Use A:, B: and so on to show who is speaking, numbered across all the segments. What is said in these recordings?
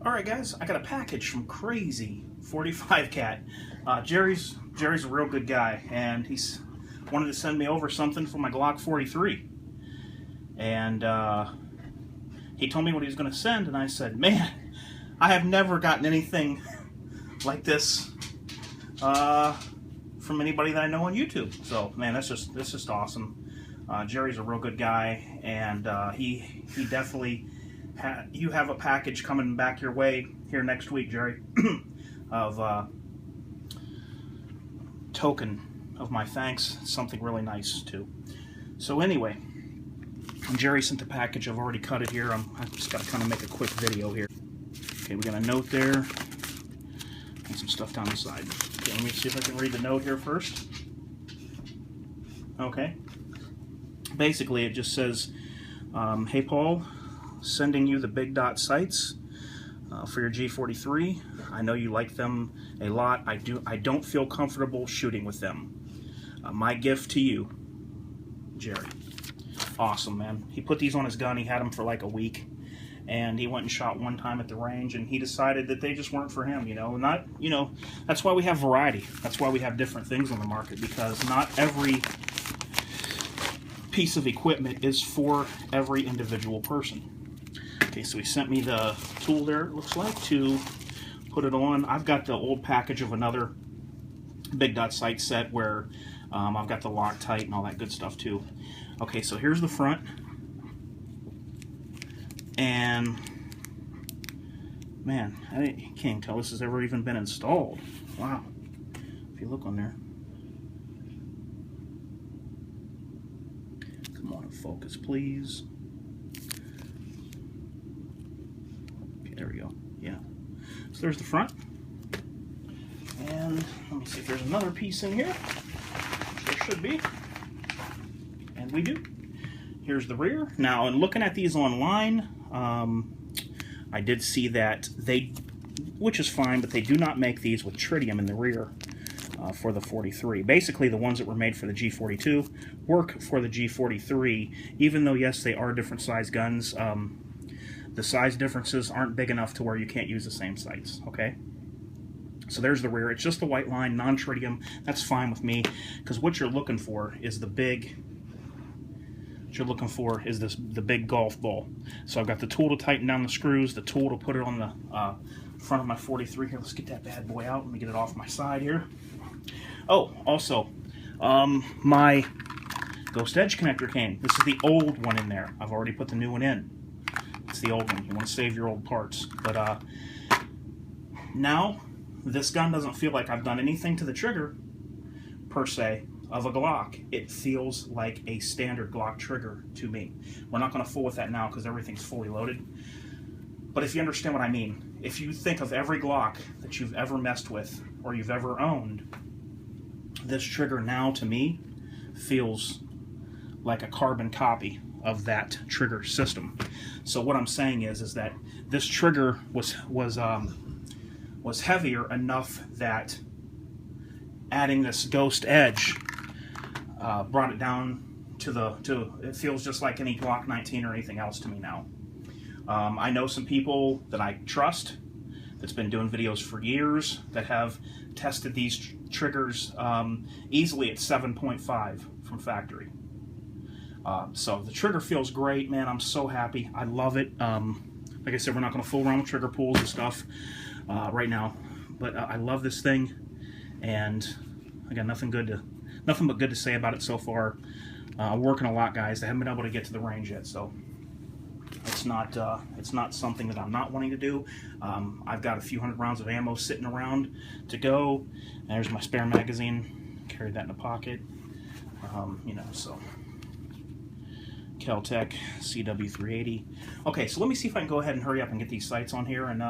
A: Alright guys, I got a package from Krazy45cat. Jerry's a real good guy, and he's wanted to send me over something for my Glock 43. And he told me what he was going to send, and I said, man, I have never gotten anything like this from anybody that I know on YouTube. So man, that's just awesome. Jerry's a real good guy, and he definitely you have a package coming back your way here next week, Jerry, of token of my thanks, something really nice too. So anyway, Jerry sent the package. I've already cut it here. I just got to kind of make a quick video here. Okay, we got a note there and some stuff down the side. Okay, let me see if I can read the note here first. Okay. Basically, it just says, hey Paul, sending you the big dot sights for your G43. I know you like them a lot. I don't feel comfortable shooting with them. My gift to you, Jerry. Awesome, man. He put these on his gun. He had them for like a week, and he went and shot one time at the range, and he decided that they just weren't for him. That's why we have variety. That's why we have different things on the market, because not every piece of equipment is for every individual person. Okay, so he sent me the tool there, it looks like, to put it on. I've got the old package of another big dot sight set where I've got the Loctite and all that good stuff too. Okay, so here's the front, and man, I can't tell this has ever even been installed. Wow, if you look on there. Come on, focus, please. Okay, there we go. Yeah. So there's the front. And let me see if there's another piece in here. There should be. And we do. Here's the rear. Now, in looking at these online, I did see that which is fine, but they do not make these with tritium in the rear for the 43. Basically, the ones that were made for the G42 work for the G43, even though, yes, they are different size guns. The size differences aren't big enough to where you can't use the same sights, okay? So there's the rear. It's just the white line, non-tritium. That's fine with me, because what you're looking for is the big golf ball. So I've got the tool to tighten down the screws, the tool to put it on the front of my 43 here. Let's get that bad boy out. Let me get it off my side here. Oh, also, my Ghost Edge connector came. This is the old one in there. I've already put the new one in. It's the old one. You want to save your old parts. But now, this gun doesn't feel like I've done anything to the trigger, per se, of a Glock. It feels like a standard Glock trigger to me. We're not going to fool with that now because everything's fully loaded. But if you understand what I mean, if you think of every Glock that you've ever messed with or you've ever owned, this trigger now to me feels like a carbon copy of that trigger system. So what I'm saying is that this trigger was heavier enough that adding this Ghost Edge brought it down to it feels just like any Glock 19 or anything else to me now. I know some people that I trust that's been doing videos for years that have tested these triggers easily at 7.5 from factory. So the trigger feels great, man. I'm so happy. I love it. Like I said, we're not going to fool around with trigger pulls and stuff right now, but I love this thing, and I got nothing but good to say about it so far. Working a lot, guys. I haven't been able to get to the range yet, so it's not something that I'm not wanting to do. I've got a few hundred rounds of ammo sitting around to go. There's my spare magazine. Carry that in the pocket. So Kel-Tec CW380. Okay, so let me see if I can go ahead and hurry up and get these sights on here and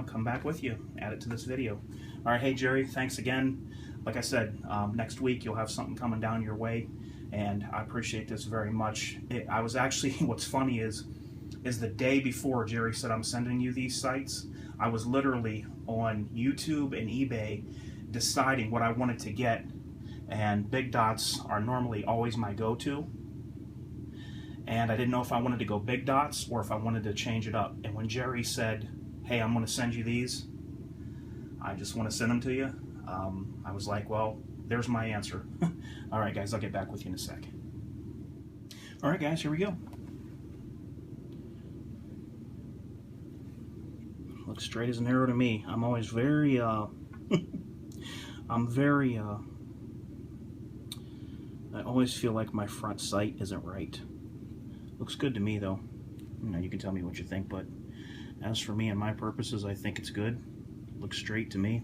A: come back with you, add it to this video. All right, hey Jerry, thanks again. Like I said, next week you'll have something coming down your way, and I appreciate this very much. I was actually, what's funny is the day before Jerry said I'm sending you these sights, I was literally on YouTube and eBay deciding what I wanted to get, and big dots are normally always my go-to. And I didn't know if I wanted to go big dots or if I wanted to change it up. And when Jerry said, hey, I'm going to send you these. I just want to send them to you. I was like, well, there's my answer. All right, guys, I'll get back with you in a sec. All right, guys, here we go. Looks straight as an arrow to me. I'm always very, I always feel like my front sight isn't right. Looks good to me, though. You know, you can tell me what you think, but as for me and my purposes, I think it's good. Looks straight to me.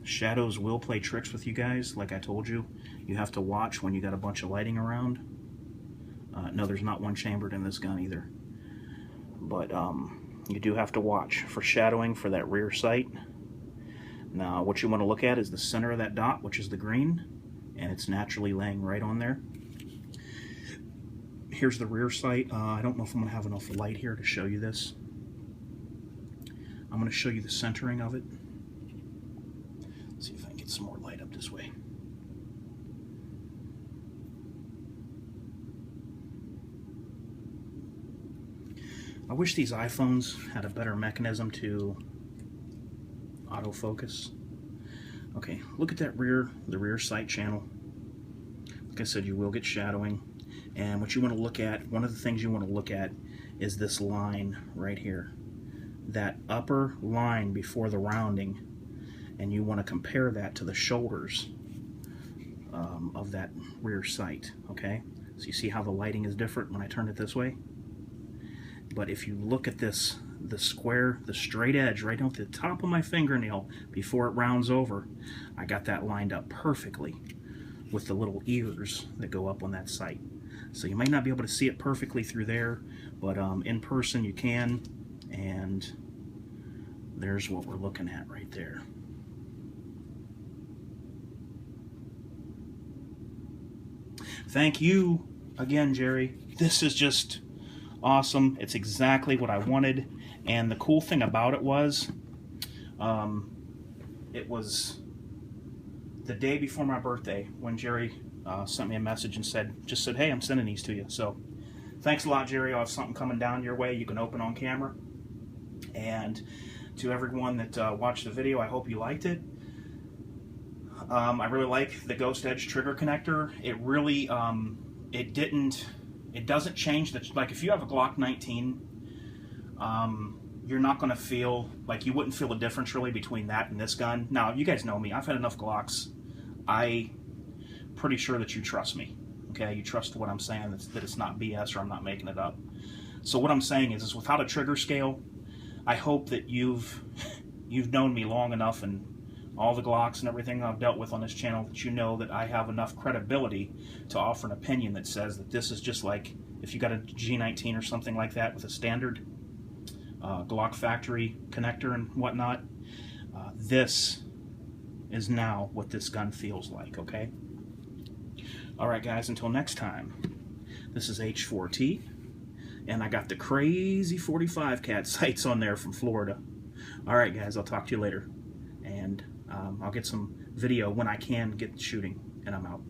A: Shadows will play tricks with you guys, like I told you. You have to watch when you got a bunch of lighting around. No, there's not one chambered in this gun either. But you do have to watch for shadowing for that rear sight. Now, what you want to look at is the center of that dot, which is the green, and it's naturally laying right on there. Here's the rear sight. I don't know if I'm going to have enough light here to show you this. I'm going to show you the centering of it. Let's see if I can get some more light up this way. I wish these iPhones had a better mechanism to autofocus. Okay, look at that the rear sight channel. Like I said, you will get shadowing. And what you want to look at, one of the things you want to look at is this line right here. That upper line before the rounding. And you want to compare that to the shoulders of that rear sight, okay? So you see how the lighting is different when I turn it this way? But if you look at this, the square, the straight edge right down to the top of my fingernail before it rounds over, I got that lined up perfectly with the little ears that go up on that sight. So you might not be able to see it perfectly through there, but in person you can, and there's what we're looking at right there. Thank you again, Jerry. This is just awesome. It's exactly what I wanted. And the cool thing about it was the day before my birthday when Jerry sent me a message and just said, hey, I'm sending these to you. So thanks a lot, Jerry. I'll have something coming down your way you can open on camera. And to everyone that watched the video, I hope you liked it. I really like the Ghost Edge trigger connector. It really, it doesn't change the, like if you have a Glock 19, you're not going to feel, like you wouldn't feel a difference really between that and this gun. Now, you guys know me. I've had enough Glocks. I'm pretty sure that you trust me. Okay, you trust what I'm saying, that it's not BS or I'm not making it up. So what I'm saying is without a trigger scale, I hope that you've known me long enough and all the Glocks and everything I've dealt with on this channel that you know that I have enough credibility to offer an opinion that says that this is just like if you got a G19 or something like that with a standard Glock factory connector and whatnot. This is now what this gun feels like, okay? Alright guys, until next time, this is H4T, and I got the Krazy45cat sights on there from Florida. Alright guys, I'll talk to you later, and I'll get some video when I can get shooting, and I'm out.